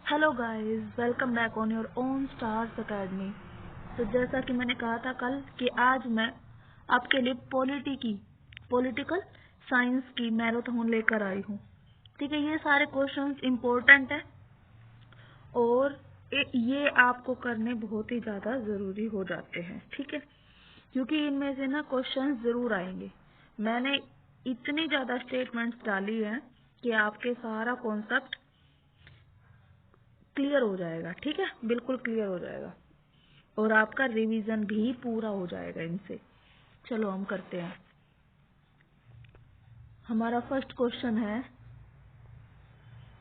Hello guys, welcome back on your own stars academy. तो जैसा कि मैंने कहा था कल कि आज मैं आपके लिए पॉलिटिकल साइंस की मैराथन लेकर आई हूँ। ठीक है, ये सारे क्वेश्चंस इम्पोर्टेंट हैं और ये आपको करने बहुत ही ज़्यादा ज़रूरी हो जाते हैं। ठीक है, क्योंकि इनमें से ना क्वेश्चंस ज़रूर आएंगे। मैंने इतनी ज़्यादा स्टेटमेंट्स डाली हैं कि आपके सारा कॉन्सेप्ट क्लियर हो जाएगा। ठीक है, बिल्कुल क्लियर हो जाएगा और आपका रिवीजन भी पूरा हो जाएगा इनसे। चलो हम करते हैं। हमारा फर्स्ट क्वेश्चन है,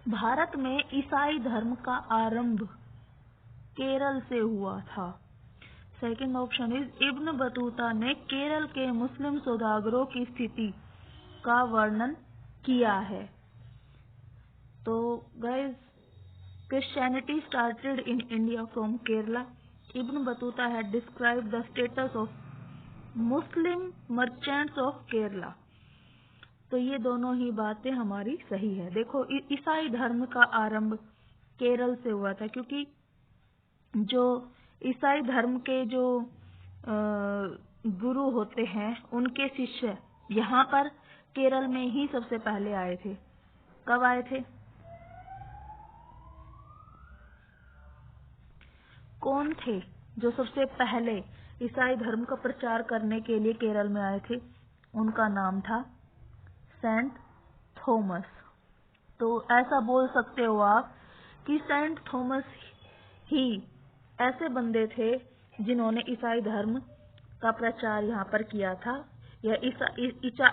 भारत में ईसाई धर्म का आरंभ केरल से हुआ था। Second option is, Ibn Battuta ने केरल के मुस्लिम सौदागरों की स्थिति का वर्णन किया है। तो guys, Christianity started in India from Kerala. Ibn Battuta had described the status of Muslim merchants of Kerala. तो ये दोनों ही बातें हमारी सही है। देखो, ईसाई धर्म का आरंभ केरल से हुआ था, क्योंकि जो ईसाई धर्म के जो गुरु होते हैं उनके शिष्य यहाँ पर केरल में ही सबसे पहले आए थे। कब आए थे? कौन थे जो सबसे पहले ईसाई धर्म का प्रचार करने के लिए केरल में आए थे? उनका नाम था सेंट थॉमस। तो ऐसा बोल सकते हो आप कि सेंट थॉमस ही ऐसे बंदे थे जिन्होंने ईसाई धर्म का प्रचार यहाँ पर किया था, या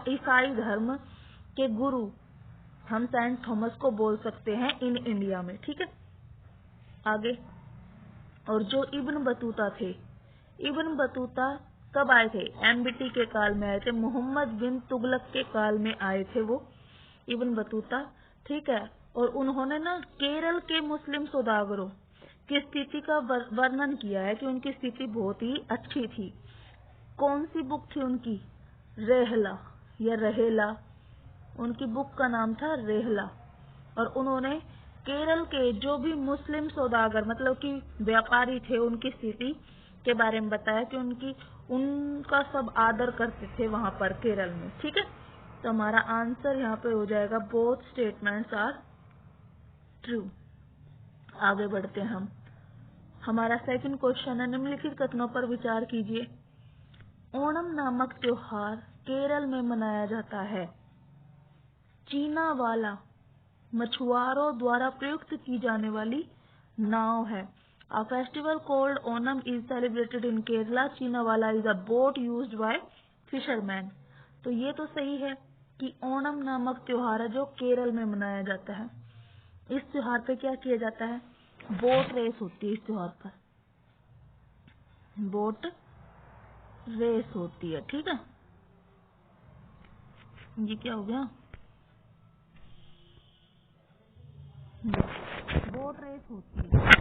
ईसाई धर्म के गुरु हम सेंट थॉमस को बोल सकते हैं इन इंडिया में। ठीक है, आगे। और जो इब्न बतूता थे, इब्न बतूता कब आए थे? एमबीटी के काल में आए थे। मोहम्मद बिन तुगलक के काल में आए थे वो इब्न बतूता। ठीक है, और उन्होंने ना केरल के मुस्लिम सौदागरों की स्थिति का वर्णन किया है कि उनकी स्थिति बहुत ही अच्छी थी। कौन सी बुक थी उनकी? रेहला या रहेला। उनकी बुक का नाम था रेहला। और उन्होंने केरल के जो भी मुस्लिम सौदागर मतलब कि व्यापारी थे उनकी स्थिति के बारे में बताया कि उनका सब आदर करते थे वहां पर केरल में। ठीक है, तो हमारा आंसर यहाँ पे हो जाएगा बोथ स्टेटमेंट्स आर ट्रू। आगे बढ़ते हैं हम। हमारा सेकंड क्वेश्चन है, निम्नलिखित कथनों पर विचार कीजिए। ओणम नामक त्योहार केरल में मनाया जाता है। चीना वाला मछुआरों द्वारा प्रयुक्त की जाने वाली नाव है। A festival called Onam is celebrated in Kerala. Chinavala is a boat used by fishermen. तो ये तो सही है कि ओणम नामक त्योहार है जो केरल में मनाया जाता है। इस त्योहार पे क्या किया जाता है? बोट रेस होती है। इस त्योहार पर बोट रेस होती है। ठीक है, ये क्या हो गया? बोट रेस होती है।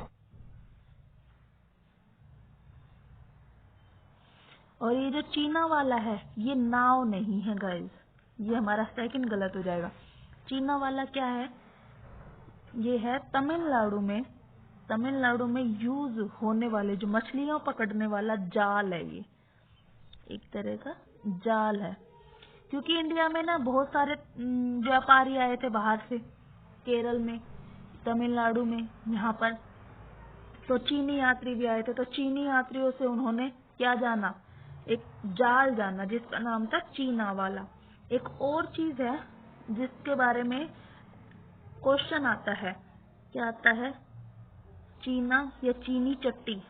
और ये जो चीना वाला है ये नाव नहीं है गाइस, ये हमारा सेकंड गलत हो जाएगा। चीना वाला क्या है? ये है तमिलनाडु में यूज होने वाले जो मछलियां पकड़ने वाला जाल है। ये एक तरह का जाल है, क्योंकि इंडिया में ना बहुत सारे व्यापारी आए थे बाहर से केरल में, तमिलनाडु में यहाँ पर। तो चीनी यात्री भी आए थे, तो चीनी यात्रियों से उन्होंने क्या जाना? एक जाल जाना जिसका नाम था चीना वाला। एक और चीज है जिसके बारे में क्वेश्चन आता है, क्या आता है? चीना या चीनी चट्टी।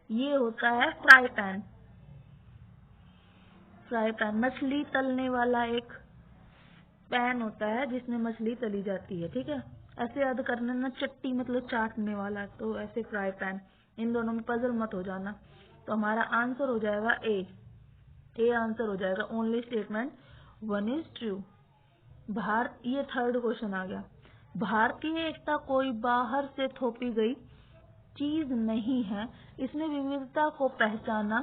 ये होता है फ्राई पैन। मछली तलने वाला एक पैन होता है जिसमें मछली तली जाती है। ठीक है, ऐसे याद करना ना, चट्टी मतलब चाटने वाला, तो ऐसे फ्राई पैन। इन दोनों में पजल मत हो जाना। तो हमारा आंसर हो जाएगा ए आंसर हो जाएगा। Only statement 1 is true. ये थर्ड क्वेश्चन आ गया। भारतीय एकता कोई बाहर से थोपी गई चीज नहीं है, इसमें विविधता को पहचाना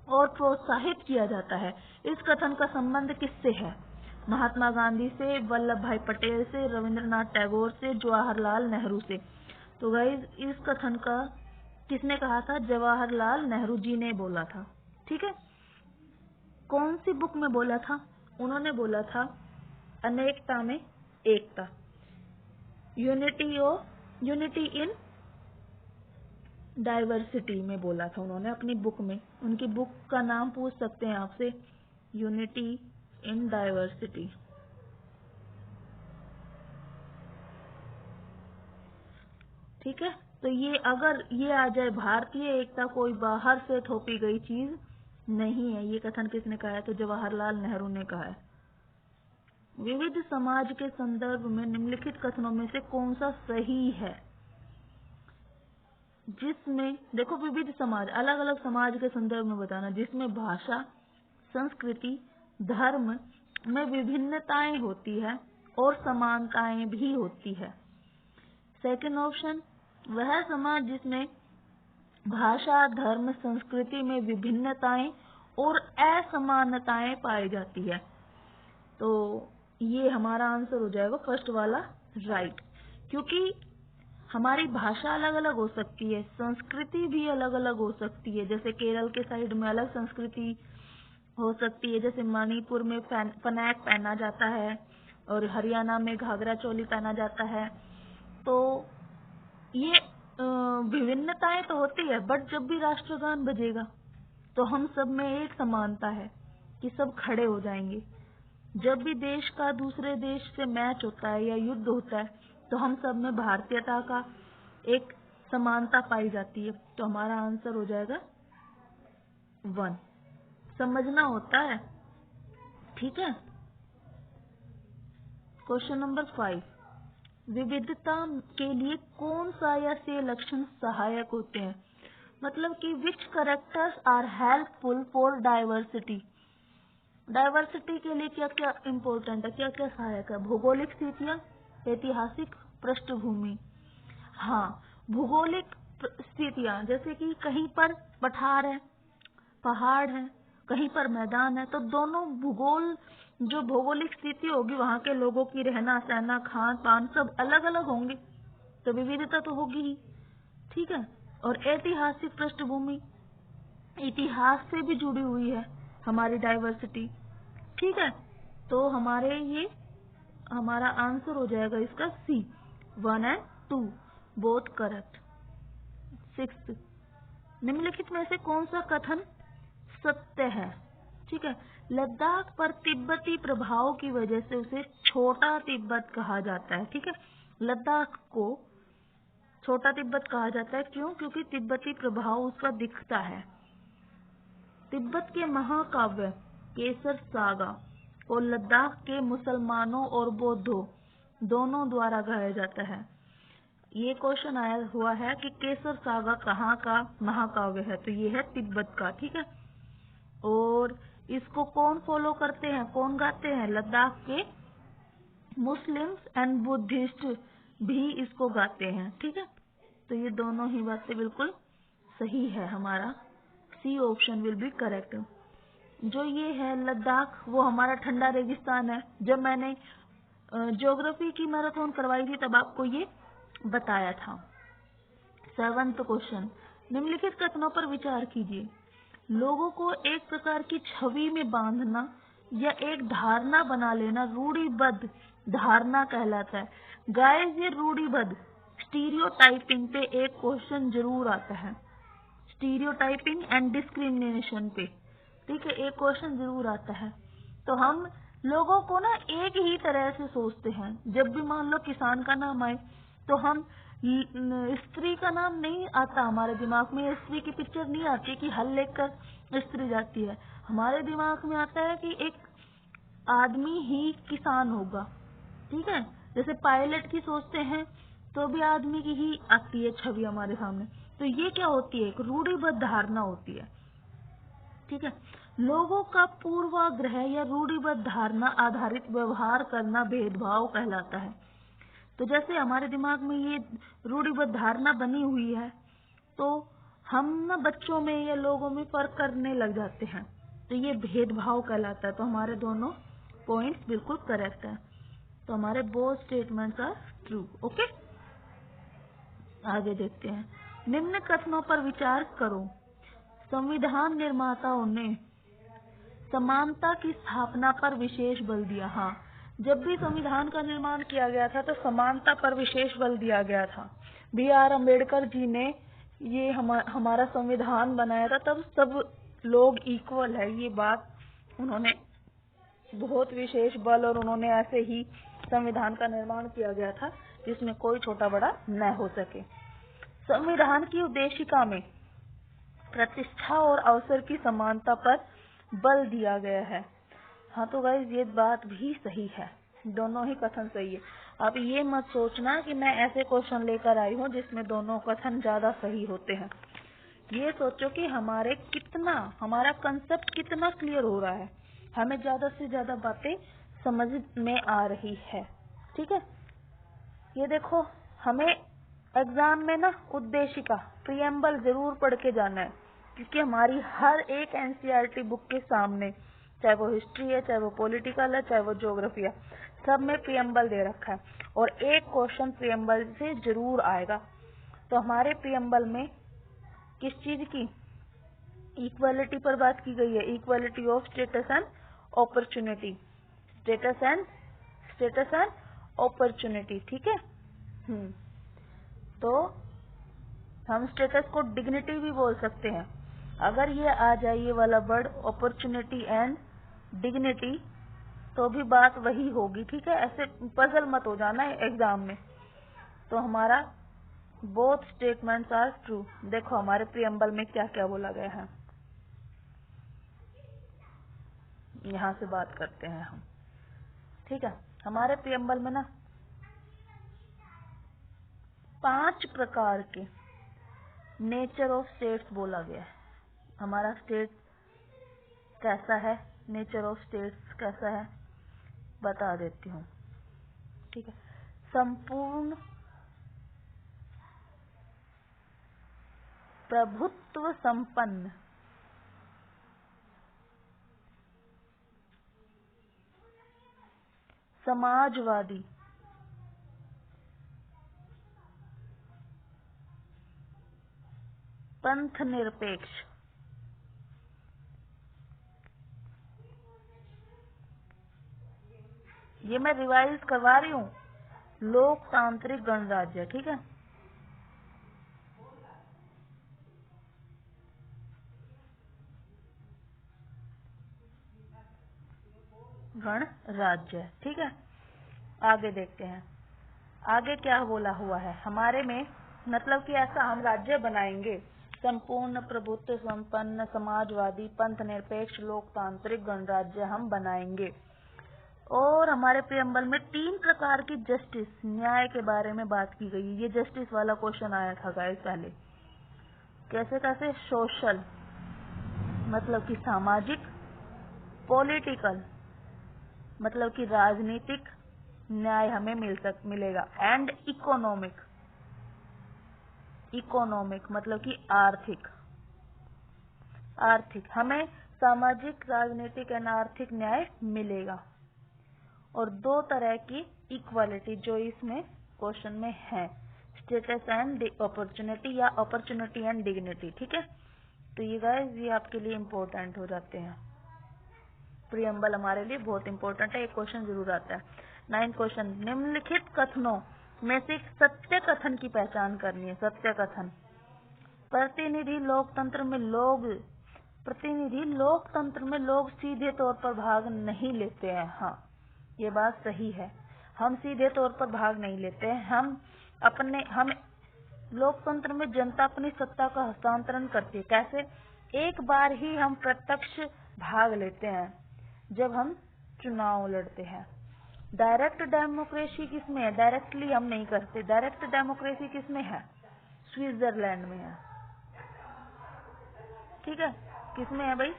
और प्रोत्साहित किया जाता है। इस कथन का संबंध किससे है? महात्मा गांधी से, वल्लभ भाई पटेल से, रविंद्रनाथ टैगोर से, जवाहरलाल नेहरू से। तो गाइस इस कथन का किसने कहा था? जवाहरलाल नेहरू जी ने बोला था। ठीक है, कौन सी बुक में बोला था? उन्होंने बोला था अनेकता में एकता, यूनिटी इन डाइवर्सिटी में बोला था उन्होंने अपनी बुक में। उनकी बुक का नाम पूछ सकते हैं आपसे, यूनिटी इन डाइवर्सिटी। ठीक है, तो ये अगर ये आ जाए, भारतीय एकता कोई बाहर से थोपी गई चीज नहीं है। ये कथन किसने कहा है? तो जवाहरलाल नेहरू ने कहा है। विविध समाज के संदर्भ में निम्नलिखित कथनों में से कौन सा सही है? जिसमें देखो, विविध समाज, अलग अलग समाज के संदर्भ में बताना, जिसमें भाषा, संस्कृति, धर्म में विभिन्नताएं होती है और समानताएं भी होती है। सेकंड ऑप्शन, वह समाज जिसमें भाषा, धर्म, संस्कृति में विभिन्नताएं और असमानताएं पाई जाती है। तो ये हमारा आंसर हो जाएगा फर्स्ट वाला राइट, क्योंकि हमारी भाषा अलग अलग हो सकती है, संस्कृति भी अलग अलग हो सकती है। जैसे केरल के साइड में अलग संस्कृति हो सकती है, जैसे मणिपुर में फनैक पहना जाता है और हरियाणा में घाघरा चोली पहना जाता है। तो ये विभिन्नताएं तो होती है, बट जब भी राष्ट्रगान बजेगा तो हम सब में एक समानता है कि सब खड़े हो जाएंगे। जब भी देश का दूसरे देश से मैच होता है या युद्ध होता है तो हम सब में भारतीयता का एक समानता पाई जाती है। तो हमारा आंसर हो जाएगा 1। समझना होता है। ठीक है, क्वेश्चन नंबर 5, विविधता के लिए कौन सा या से लक्षण सहायक होते हैं? मतलब कि which characters are helpful for diversity. Diversity के लिए क्या क्या इम्पोर्टेंट है, क्या क्या सहायक है? भौगोलिक स्थितियां, ऐतिहासिक पृष्ठभूमि। हाँ, भौगोलिक स्थितियां, जैसे कि कहीं पर पठार है, पहाड़ है, कहीं पर मैदान है, तो दोनों भूगोल, जो भौगोलिक स्थिति होगी वहां के लोगों की रहना सहना, खान पान सब अलग अलग होंगे, तो विविधता तो होगी ही। ठीक है, और ऐतिहासिक पृष्ठभूमि, इतिहास से भी जुड़ी हुई है हमारी डाइवर्सिटी। ठीक है, तो हमारा आंसर हो जाएगा इसका सी, 1 और 2 बोथ करेक्ट। 6, निम्नलिखित में से कौन सा कथन सत्य है? ठीक है, लद्दाख पर तिब्बती प्रभाव की वजह से उसे छोटा तिब्बत कहा जाता है। ठीक है, लद्दाख को छोटा तिब्बत कहा जाता है। क्यों? क्योंकि तिब्बती प्रभाव उसका दिखता है। तिब्बत के महाकाव्य केसर सागा को लद्दाख के मुसलमानों और बौद्धों दोनों द्वारा गाया जाता है। ये क्वेश्चन आया हुआ है कि केसर सागा कहाँ का महाकाव्य है? तो ये है तिब्बत का। ठीक है, और इसको कौन फॉलो करते हैं, कौन गाते हैं? लद्दाख के मुस्लिम्स एंड बुद्धिस्ट भी इसको गाते हैं। ठीक है, तो ये दोनों ही बातें बिल्कुल सही है। हमारा C option will be correct. जो ये है लद्दाख, वो हमारा ठंडा रेगिस्तान है। जब मैंने ज्योग्राफी की मैराथन करवाई थी तब आपको ये बताया था। 7th क्वेश्चन, निम्नलिखित कथनों पर विचार कीजिए। लोगों को एक प्रकार की छवि में बांधना या एक धारणा बना लेना रूढ़िबद्ध धारणा कहलाता है। गाइस, ये रूढ़िबद्ध स्टीरियोटाइपिंग पे एक क्वेश्चन जरूर आता है, स्टीरियोटाइपिंग एंड डिस्क्रिमिनेशन पे। ठीक है, एक क्वेश्चन जरूर आता है। तो हम लोगों को ना एक ही तरह से सोचते हैं। जब भी मान लो किसान का नाम आए तो हम स्त्री का नाम नहीं आता हमारे दिमाग में, स्त्री की पिक्चर नहीं आती कि हल लेकर स्त्री जाती है। हमारे दिमाग में आता है कि एक आदमी ही किसान होगा। ठीक है, जैसे पायलट की सोचते हैं तो भी आदमी की ही आती है छवि हमारे सामने। तो ये क्या होती है? एक रूढ़िबद्ध धारणा होती है। ठीक है, लोगों का पूर्वाग्रह या रूढ़िबद्ध धारणा आधारित व्यवहार करना भेदभाव कहलाता है। तो जैसे हमारे दिमाग में ये रूढ़िबद्ध धारणा बनी हुई है तो हम ना बच्चों में या लोगों में फर्क करने लग जाते हैं, तो ये भेदभाव कहलाता है। तो हमारे दोनों पॉइंट्स बिल्कुल करेक्ट है। तो हमारे both statements are true. Okay, आगे देखते हैं। निम्न कथनों पर विचार करो। संविधान निर्माताओं ने समानता की स्थापना पर विशेष बल दिया। हाँ, जब भी संविधान का निर्माण किया गया था तो समानता पर विशेष बल दिया गया था। B.R. अम्बेडकर जी ने ये हमारा संविधान बनाया था, तब सब लोग इक्वल है, ये बात उन्होंने बहुत विशेष बल और उन्होंने ऐसे ही संविधान का निर्माण किया गया था जिसमें कोई छोटा बड़ा न हो सके। संविधान की उद्देशिका में प्रतिष्ठा और अवसर की समानता पर बल दिया गया है। हाँ तो गाइस ये बात भी सही है, दोनों ही कथन सही है। अब ये मत सोचना कि मैं ऐसे क्वेश्चन लेकर आई हूँ जिसमें दोनों कथन ज्यादा सही होते हैं। ये सोचो कि हमारा कंसेप्ट कितना क्लियर हो रहा है, हमें ज्यादा से ज्यादा बातें समझ में आ रही है। ठीक है, ये देखो हमें एग्जाम में ना उद्देशिका प्रियम्बल जरूर पढ़ के जाना है, क्योंकि हमारी हर एक एनसीईआरटी बुक के सामने, चाहे वो हिस्ट्री है, चाहे वो पॉलिटिकल है, चाहे वो ज्योग्राफी है, सब में प्रियम्बल दे रखा है और एक क्वेश्चन प्रियम्बल से जरूर आएगा। तो हमारे प्रियम्बल में किस चीज की इक्वालिटी पर बात की गई है, equality of status and opportunity, status and opportunity. ठीक है, तो हम स्टेटस को डिग्निटी भी बोल सकते हैं। अगर ये आ जाए ये वाला वर्ड अपॉर्चुनिटी एंड डिग्निटी तो भी बात वही होगी। ठीक है, ऐसे पजल मत हो जाना एग्जाम में। तो हमारा बोथ स्टेटमेंट्स आर ट्रू। देखो हमारे प्रियम्बल में क्या क्या बोला गया है, यहाँ से बात करते हैं हम। ठीक है, हमारे प्रियम्बल में ना 5 प्रकार के नेचर ऑफ स्टेट्स बोला गया है। हमारा स्टेट कैसा है, नेचर ऑफ स्टेट्स कैसा है बता देती हूँ। ठीक है, संपूर्ण प्रभुत्व संपन्न, समाजवादी, पंथ निरपेक्ष, ये मैं रिवाइज करवा रही हूँ, लोकतांत्रिक गणराज्य। ठीक है, गणराज्य। ठीक है, आगे देखते हैं आगे क्या बोला हुआ है हमारे में, मतलब कि ऐसा हम राज्य बनाएंगे, संपूर्ण प्रभुत्व संपन्न, समाजवादी, पंथ निरपेक्ष, लोकतांत्रिक गणराज्य हम बनाएंगे। और हमारे प्रियम्बल में 3 प्रकार की जस्टिस, न्याय के बारे में बात की गई। ये जस्टिस वाला क्वेश्चन आया था गाइस पहले। कैसे कैसे, सोशल मतलब कि सामाजिक, पॉलिटिकल मतलब कि राजनीतिक न्याय हमें मिलेगा, एंड इकोनॉमिक मतलब कि आर्थिक हमें सामाजिक, राजनीतिक एंड आर्थिक न्याय मिलेगा। और 2 तरह की इक्वालिटी जो इसमें क्वेश्चन में है, स्टेटस एंड अपॉर्चुनिटी या अपॉर्चुनिटी एंड डिग्निटी। ठीक है, तो ये गाइस ये आपके लिए इम्पोर्टेंट हो जाते हैं। प्रियम्बल हमारे लिए बहुत इंपॉर्टेंट है, एक क्वेश्चन जरूर आता है। 9th क्वेश्चन, निम्नलिखित कथनों में से सत्य कथन की पहचान करनी है। सत्य कथन, प्रतिनिधि लोकतंत्र में लोग सीधे तौर पर भाग नहीं लेते हैं। हाँ, ये बात सही है, हम सीधे तौर पर भाग नहीं लेते हैं। हम लोकतंत्र में जनता अपनी सत्ता का हस्तांतरण करती है। कैसे? एक बार ही हम प्रत्यक्ष भाग लेते हैं जब हम चुनाव लड़ते हैं। डायरेक्ट डेमोक्रेसी किसमें है? डायरेक्टली हम नहीं करते। डायरेक्ट डेमोक्रेसी किसमें है? स्विट्जरलैंड में है। ठीक है, किसमें है भाई?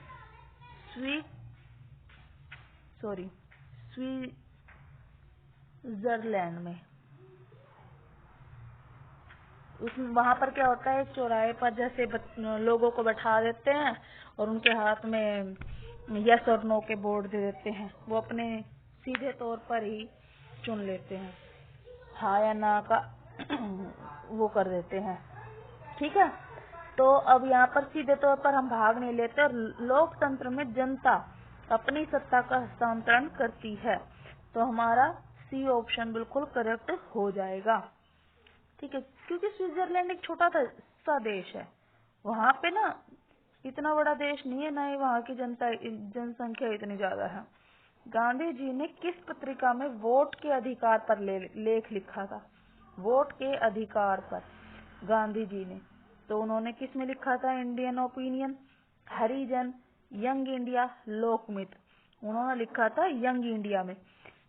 स्विट्जरलैंड में। वहां पर क्या होता है, एक चौराहे पर जैसे लोगों को बैठा देते हैं और उनके हाथ में यस और नो के बोर्ड दे देते हैं, वो अपने सीधे तौर पर ही चुन लेते हैं, हाँ या ना का वो कर देते हैं। ठीक है, तो अब यहाँ पर सीधे तौर पर हम भाग नहीं लेते और लोकतंत्र में जनता अपनी सत्ता का हस्तांतरण करती है, तो हमारा सी ऑप्शन बिल्कुल करेक्ट हो जाएगा। ठीक है, क्योंकि स्विट्जरलैंड एक छोटा सा देश है, वहाँ पे ना इतना बड़ा देश नहीं है, ना ही वहाँ की जनसंख्या इतनी ज्यादा है। गांधी जी ने किस पत्रिका में वोट के अधिकार पर लेख लिखा था? वोट के अधिकार पर गांधी जी ने, तो उन्होंने किस में लिखा था? इंडियन ओपिनियन, हरिजन, यंग इंडिया, लोकमित। उन्होंने लिखा था यंग इंडिया में।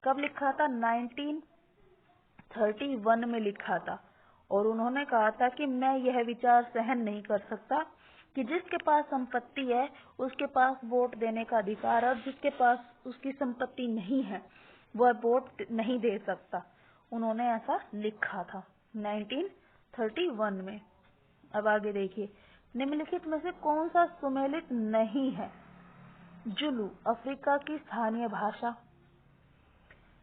कब लिखा था? 1931 में लिखा था। और उन्होंने कहा था कि मैं यह विचार सहन नहीं कर सकता कि जिसके पास संपत्ति है उसके पास वोट देने का अधिकार है और जिसके पास उसकी संपत्ति नहीं है वह वोट नहीं दे सकता। उन्होंने ऐसा लिखा था 1931 में। अब आगे देखिए, निम्नलिखित में से कौन सा सुमेलित नहीं है? जुलू अफ्रीका की स्थानीय भाषा।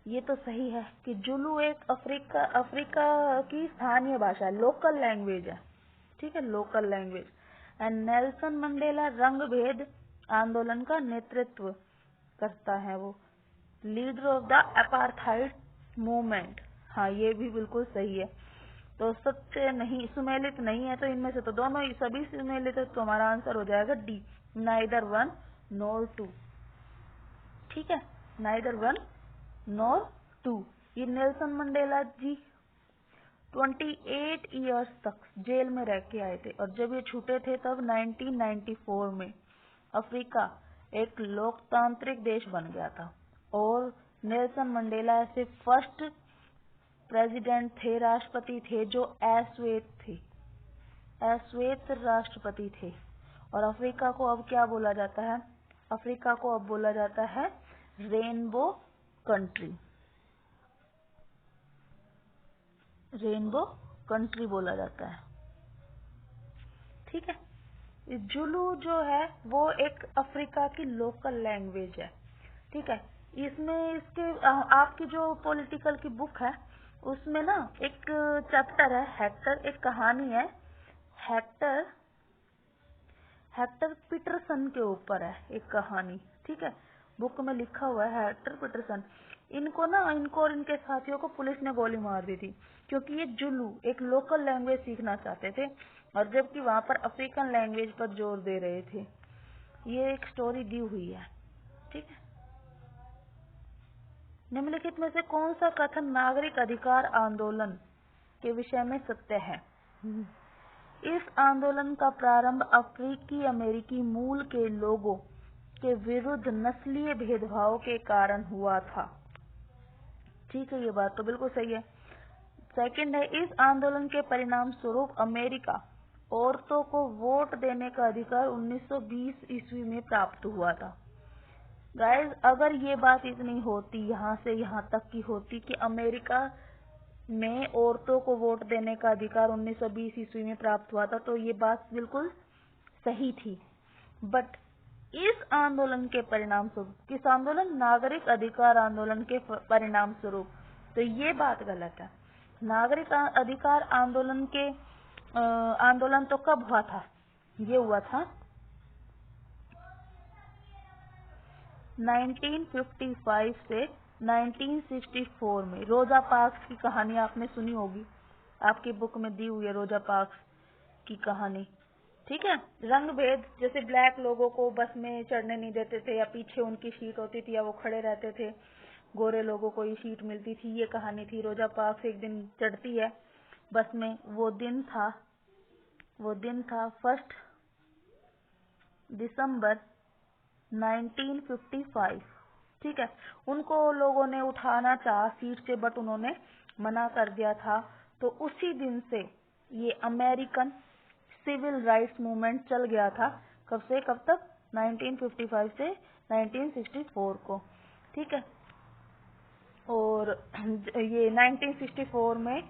ये तो सही है कि जुलू एक अफ्रीका की स्थानीय भाषा है, लोकल लैंग्वेज है। ठीक है, local language. And Nelson Mandela रंग भेद आंदोलन का नेतृत्व करता है, वो leader of the apartheid movement. हाँ, ये भी बिल्कुल सही है। तो सत्य नहीं, सुमेलित नहीं है, तो इनमें से तो दोनों ही सभी सुमेलित है, तो हमारा आंसर हो जाएगा D, neither one nor two. ठीक है, नाइदर वन नॉर टू। ये नेल्सन मंडेला जी 28 इयर्स तक जेल में रह के आए थे और जब ये छूटे थे तब 1994 में अफ्रीका एक लोकतांत्रिक देश बन गया था और नेल्सन मंडेला ऐसे फर्स्ट प्रेसिडेंट थे, राष्ट्रपति थे जो अश्वेत थे, अश्वेत राष्ट्रपति थे। और अफ्रीका को अब क्या बोला जाता है? अफ्रीका को अब बोला जाता है रेनबो कंट्री, रेनबो कंट्री बोला जाता है। ठीक है, जुलू जो है वो एक अफ्रीका की लोकल लैंग्वेज है। ठीक है, इसमें इसके आपकी जो पॉलिटिकल की बुक है उसमें ना एक चैप्टर है हेक्टर, एक कहानी है हेक्टर पीटरसन के ऊपर है एक कहानी। ठीक है, बुक में लिखा हुआ है हेक्टर पीटरसन। इनको और इनके साथियों को पुलिस ने गोली मार दी थी क्योंकि ये जुलू एक लोकल लैंग्वेज सीखना चाहते थे और जबकि वहां पर अफ्रीकन लैंग्वेज पर जोर दे रहे थे। ये एक स्टोरी दी हुई है। ठीक है, निम्नलिखित में से कौन सा कथन नागरिक अधिकार आंदोलन के विषय में सत्य है? इस आंदोलन का प्रारंभ अफ्रीकी अमेरिकी मूल के लोगों के विरुद्ध नस्लीय भेदभाव के कारण हुआ था। ठीक है, ये बात तो बिल्कुल सही है। सेकंड है, इस आंदोलन के परिणाम स्वरूप अमेरिका औरतों को वोट देने का अधिकार 1920 ईस्वी में प्राप्त हुआ था। गाइस, अगर ये बात इतनी होती, यहाँ से यहाँ तक की होती कि अमेरिका में औरतों को वोट देने का अधिकार 1920 ईस्वी में प्राप्त हुआ था, तो ये बात बिल्कुल सही थी। बट इस आंदोलन के परिणाम स्वरूप, किस आंदोलन? नागरिक अधिकार आंदोलन के परिणाम स्वरूप, तो ये बात गलत है। नागरिक अधिकार आंदोलन तो कब हुआ था? ये हुआ था 1955 से 1964 में। रोजा पार्क्स की कहानी आपने सुनी होगी, आपकी बुक में दी हुई है रोजा पार्क्स की कहानी। ठीक है, रंग भेद, जैसे ब्लैक लोगों को बस में चढ़ने नहीं देते थे या पीछे उनकी सीट होती थी या वो खड़े रहते थे, गोरे लोगों को ही सीट मिलती थी, ये कहानी थी। रोजा पार्क्स एक दिन चढ़ती है बस में, वो दिन था 1 दिसंबर 1955। ठीक है, उनको लोगों ने उठाना चाहा सीट से बट उन्होंने मना कर दिया था। तो उसी दिन से ये अमेरिकन सिविल राइट्स मूवमेंट चल गया था। कब से कब तक? 1955 से 1964 को। ठीक है, और ये 1964 में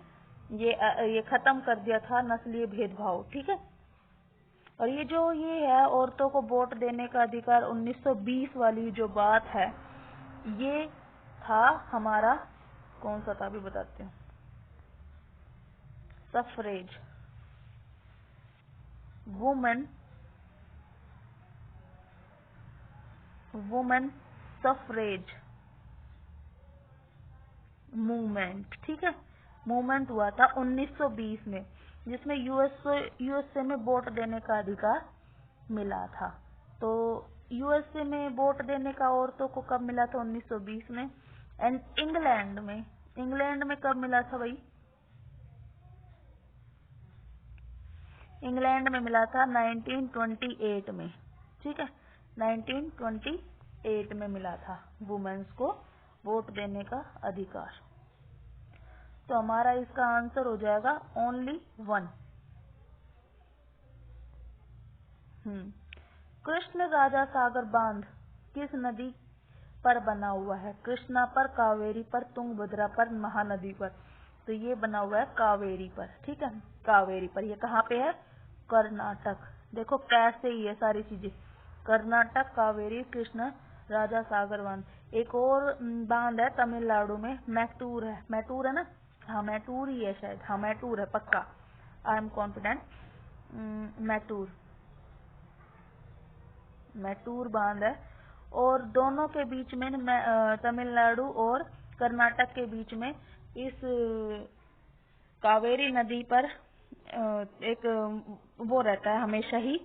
ये खत्म कर दिया था नस्लीय भेदभाव। ठीक है, और ये है औरतों को वोट देने का अधिकार 1920 वाली जो बात है, ये था हमारा, कौन सा था अभी बताती हूँ, सफरेज, वुमेन सफरेज मूवमेंट। ठीक है, मूवमेंट हुआ था 1920 में, जिसमें यूएसए में वोट देने का अधिकार मिला था। तो यूएसए में वोट देने का औरतों को कब मिला था? 1920 में। एंड इंग्लैंड में कब मिला था भाई? इंग्लैंड में मिला था 1928 में। ठीक है, 1928 में मिला था वुमेन्स को वोट देने का अधिकार। तो हमारा इसका आंसर हो जाएगा ओनली 1। कृष्ण राजा सागर बांध किस नदी पर बना हुआ है? कृष्णा पर, कावेरी पर, तुंगभद्रा पर, महानदी पर। तो ये बना हुआ है कावेरी पर। ठीक है, कावेरी पर। ये कहाँ पे है? कर्नाटक। देखो कैसे ही है सारी चीजें, कर्नाटक, कावेरी, कृष्ण राजा सागर बांध। एक और बांध है तमिलनाडु में, मैटूर है ना? हाँ मैटूर ही है शायद, हाँ मैटूर है पक्का, आई एम कॉन्फिडेंट। मैटूर बांध है। और दोनों के बीच में तमिलनाडु और कर्नाटक के बीच में इस कावेरी नदी पर एक वो रहता है, हमेशा ही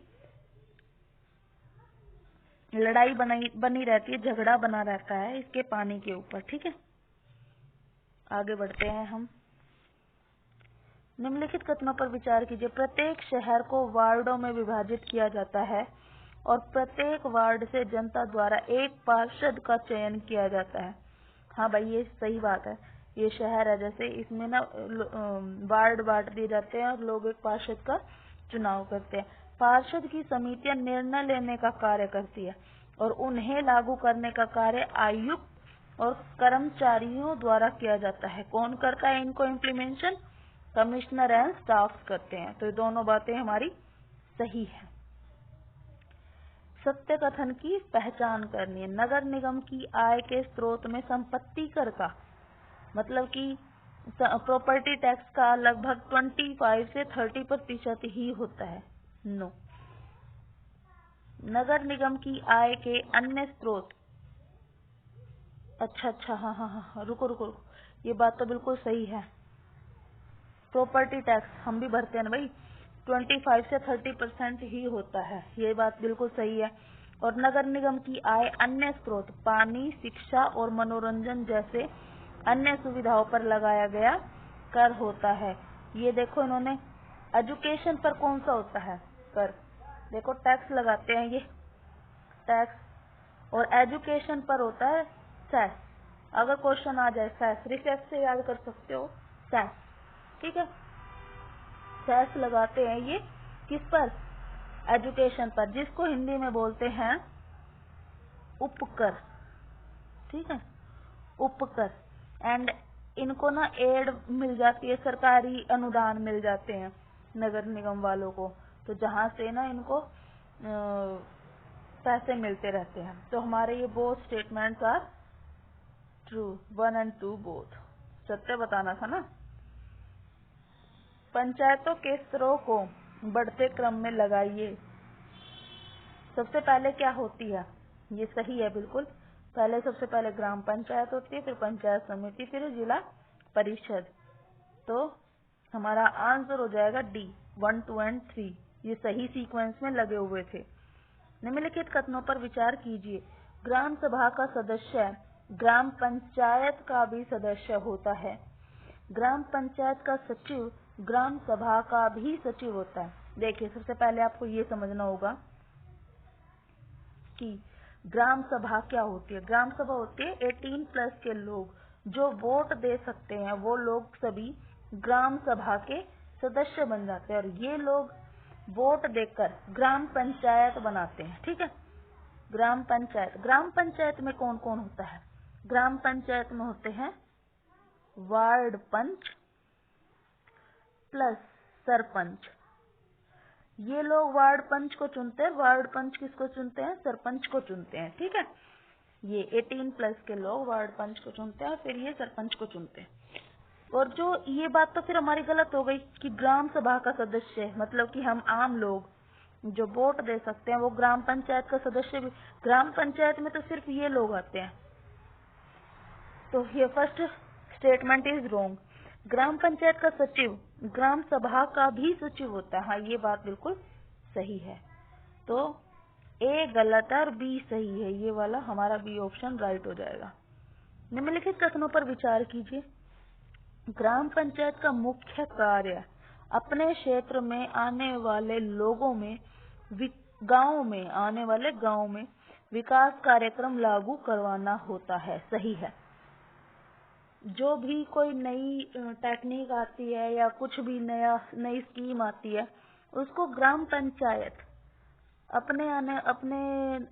लड़ाई बनी रहती है, झगड़ा बना रहता है इसके पानी के ऊपर। ठीक है, आगे बढ़ते हैं हम। निम्नलिखित कथनों पर विचार कीजिए। प्रत्येक शहर को वार्डों में विभाजित किया जाता है और प्रत्येक वार्ड से जनता द्वारा एक पार्षद का चयन किया जाता है। हाँ भाई ये सही बात है। ये शहर है जैसे, इसमें ना वार्ड बांट दिए जाते हैं और लोग एक पार्षद का चुनाव करते हैं। पार्षद की समितियां निर्णय लेने का कार्य करती है और उन्हें लागू करने का कार्य आयुक्त और कर्मचारियों द्वारा किया जाता है। कौन करता है इनको इम्प्लीमेंटेशन? कमिश्नर एंड स्टाफ करते हैं। तो ये दोनों बातें हमारी सही है। सत्य कथन की पहचान करनी है। नगर निगम की आय के स्रोत में संपत्ति कर का मतलब कि प्रॉपर्टी टैक्स का लगभग 25 से 30% ही होता है। नो, नगर निगम की आय के अन्य स्रोत, अच्छा हाँ, रुको, ये बात तो बिल्कुल सही है। प्रॉपर्टी टैक्स हम भी भरते हैं ना भाई, 25 से 30% ही होता है, ये बात बिल्कुल सही है। और नगर निगम की आय अन्य स्रोत, पानी, शिक्षा और मनोरंजन जैसे अन्य सुविधाओं पर लगाया गया कर होता है। ये देखो इन्होंने एजुकेशन पर कौन सा होता है कर, देखो टैक्स लगाते हैं ये टैक्स, और एजुकेशन पर होता है सेस। अगर क्वेश्चन आ जाए सेस, रिसेस से याद कर सकते हो सेस। ठीक है, सेस लगाते हैं ये किस पर? एजुकेशन पर, जिसको हिंदी में बोलते हैं उपकर। ठीक है, उपकर। एंड इनको ना एड मिल जाती है, सरकारी अनुदान मिल जाते हैं नगर निगम वालों को, तो जहां से ना इनको पैसे मिलते रहते हैं। तो हमारे ये both statements are true, 1 and 2 both. सत्य बताना था ना। पंचायतों के स्तरों को बढ़ते क्रम में लगाइए। सबसे पहले क्या होती है? ये सही है बिल्कुल। पहले सबसे पहले ग्राम पंचायत होती है, फिर पंचायत समिति, फिर जिला परिषद। तो हमारा आंसर हो जाएगा डी, 1, 2 and 3। ये सही सीक्वेंस में लगे हुए थे। निम्नलिखित कथनों पर विचार कीजिए। ग्राम सभा का सदस्य ग्राम पंचायत का भी सदस्य होता है। ग्राम पंचायत का सचिव ग्राम सभा का भी सचिव होता है। देखिए सबसे पहले आपको ये समझना होगा कि ग्राम सभा क्या होती है। ग्राम सभा होती है 18+ के लोग जो वोट दे सकते हैं, वो लोग सभी ग्राम सभा के सदस्य बन जाते हैं और ये लोग वोट देकर ग्राम पंचायत बनाते हैं। ठीक है, ग्राम पंचायत में कौन कौन होता है? ग्राम पंचायत में होते हैं वार्ड पंच प्लस सरपंच। ये लोग वार्ड पंच को चुनते हैं। वार्ड पंच किसको चुनते हैं? सरपंच को चुनते हैं। ठीक है, ये 18+ के लोग वार्ड पंच को चुनते हैं और फिर ये सरपंच को चुनते हैं। और जो ये बात तो फिर हमारी गलत हो गई कि ग्राम सभा का सदस्य, मतलब कि हम आम लोग जो वोट दे सकते हैं वो ग्राम पंचायत का सदस्य भी, ग्राम पंचायत में तो सिर्फ ये लोग आते हैं। तो ये फर्स्ट स्टेटमेंट इज रॉन्ग। ग्राम पंचायत का सचिव ग्राम सभा का भी सचिव होता है। हाँ, ये बात बिल्कुल सही है। तो ए गलत है और बी सही है। ये वाला हमारा बी ऑप्शन राइट हो जाएगा। निम्नलिखित कथनों पर विचार कीजिए। ग्राम पंचायत का मुख्य कार्य अपने क्षेत्र में आने वाले लोगों में गांव में विकास कार्यक्रम लागू करवाना होता है। सही है। जो भी कोई नई टेक्निक आती है या कुछ भी नई स्कीम आती है, उसको ग्राम पंचायत अपने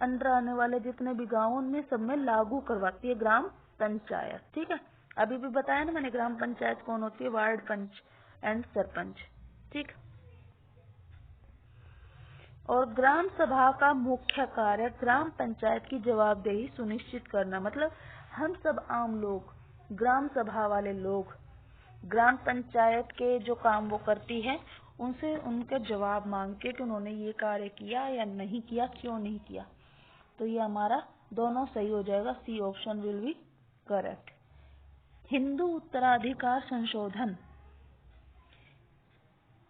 अंडर आने वाले जितने भी गाँव उनमें सब में लागू करवाती है ग्राम पंचायत। ठीक है, अभी भी बताया ना मैंने ग्राम पंचायत कौन होती है, वार्ड पंच एंड सरपंच। ठीक। और ग्राम सभा का मुख्य कार्य ग्राम पंचायत की जवाबदेही सुनिश्चित करना, मतलब हम सब आम लोग, ग्राम सभा वाले लोग ग्राम पंचायत के जो काम वो करती है उनसे उनके जवाब मांग के कि उन्होंने ये कार्य किया या नहीं किया, क्यों नहीं किया। तो ये हमारा दोनों सही हो जाएगा। C option will be correct. Hindu उत्तराधिकार संशोधन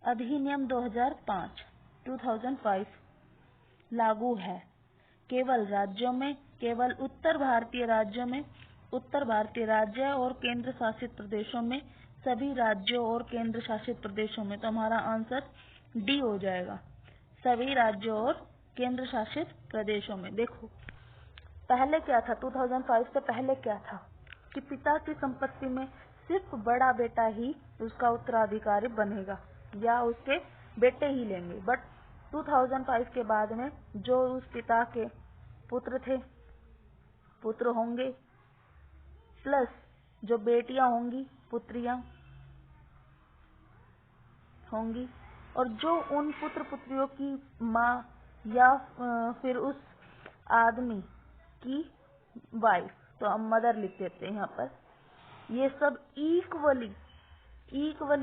अधिनियम 2005 लागू है केवल उत्तर भारतीय राज्यों में, उत्तर भारतीय राज्य और केंद्र शासित प्रदेशों में, सभी राज्यों और केंद्र शासित प्रदेशों में। तो हमारा आंसर डी हो जाएगा, सभी राज्यों और केंद्र शासित प्रदेशों में। देखो पहले क्या था, 2005 से पहले क्या था कि पिता की संपत्ति में सिर्फ बड़ा बेटा ही उसका उत्तराधिकारी बनेगा या उसके बेटे ही लेंगे। बट 2005 के बाद में जो उस पिता के पुत्र होंगे प्लस जो बेटियां होंगी, पुत्रियां होंगी, और जो उन पुत्र पुत्रियों की माँ या फिर उस आदमी की वाइफ, तो हम मदर लिख देते हैं यहाँ पर, ये सब इक्वली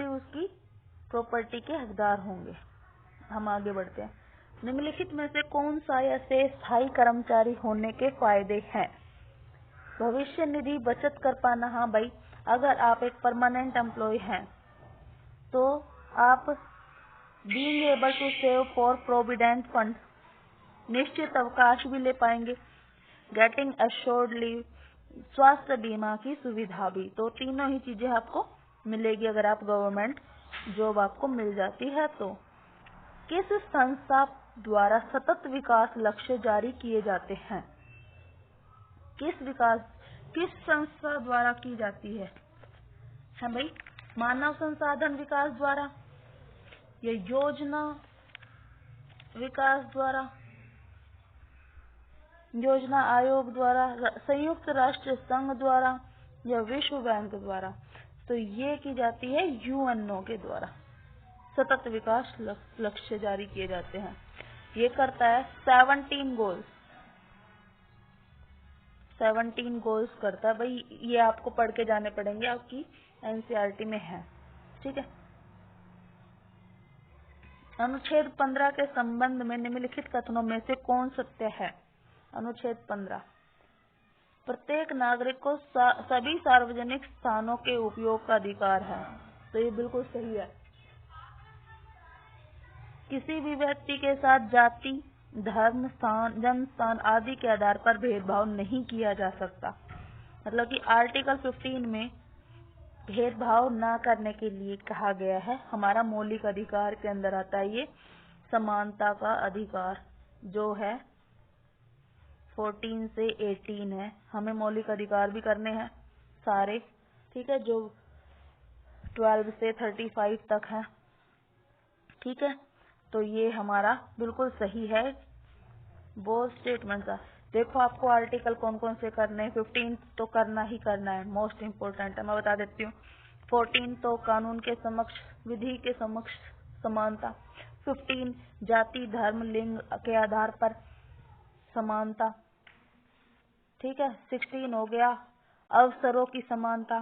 उसकी प्रॉपर्टी के हकदार होंगे। हम आगे बढ़ते हैं। निम्नलिखित में से कौन सा ऐसे स्थायी कर्मचारी होने के फायदे हैं? भविष्य निधि बचत कर पाना। हाँ भाई, अगर आप एक परमानेंट एम्प्लॉय हैं तो आप being able to save for provident fund, निश्चित अवकाश भी ले पाएंगे, गेटिंग एश्योर्ड लीव, स्वास्थ्य बीमा की सुविधा भी। तो तीनों ही चीजें आपको मिलेगी अगर आप गवर्नमेंट जॉब आपको मिल जाती है। तो किस संस्था द्वारा सतत विकास लक्ष्य जारी किए जाते हैं? किस संस्था द्वारा की जाती है? है भाई, मानव संसाधन विकास द्वारा या योजना विकास द्वारा, योजना आयोग द्वारा, संयुक्त राष्ट्र संघ द्वारा या विश्व बैंक द्वारा? तो ये की जाती है यूएनओ के द्वारा। सतत विकास लक्ष्य जारी किए जाते हैं। ये करता है 17 गोल्स करता है भाई। ये आपको पढ़ के जाने पड़ेंगे, आपकी एनसीईआरटी में है। ठीक है। अनुच्छेद 15 के संबंध में निम्नलिखित कथनों में से कौन सत्य है? अनुच्छेद 15, प्रत्येक नागरिक को सभी सार्वजनिक स्थानों के उपयोग का अधिकार है। तो ये बिल्कुल सही है। किसी भी व्यक्ति के साथ जाति, धर्म, स्थान, जन्म स्थान आदि के आधार पर भेदभाव नहीं किया जा सकता। मतलब कि आर्टिकल 15 में भेदभाव ना करने के लिए कहा गया है। हमारा मौलिक अधिकार के अंदर आता है ये समानता का अधिकार, जो है 14 से 18 है। हमें मौलिक अधिकार भी करने हैं सारे। ठीक है, जो 12 से 35 तक है। ठीक है, तो ये हमारा बिल्कुल सही है। वो स्टेटमेंट का देखो, आपको आर्टिकल कौन कौन से करने हैं। 15 तो करना ही करना है, मोस्ट इम्पोर्टेंट है, मैं बता देती हूँ। 14 तो कानून के समक्ष, विधि के समक्ष समानता। 15 जाति, धर्म, लिंग के आधार पर समानता। ठीक है। 16 हो गया अवसरों की समानता,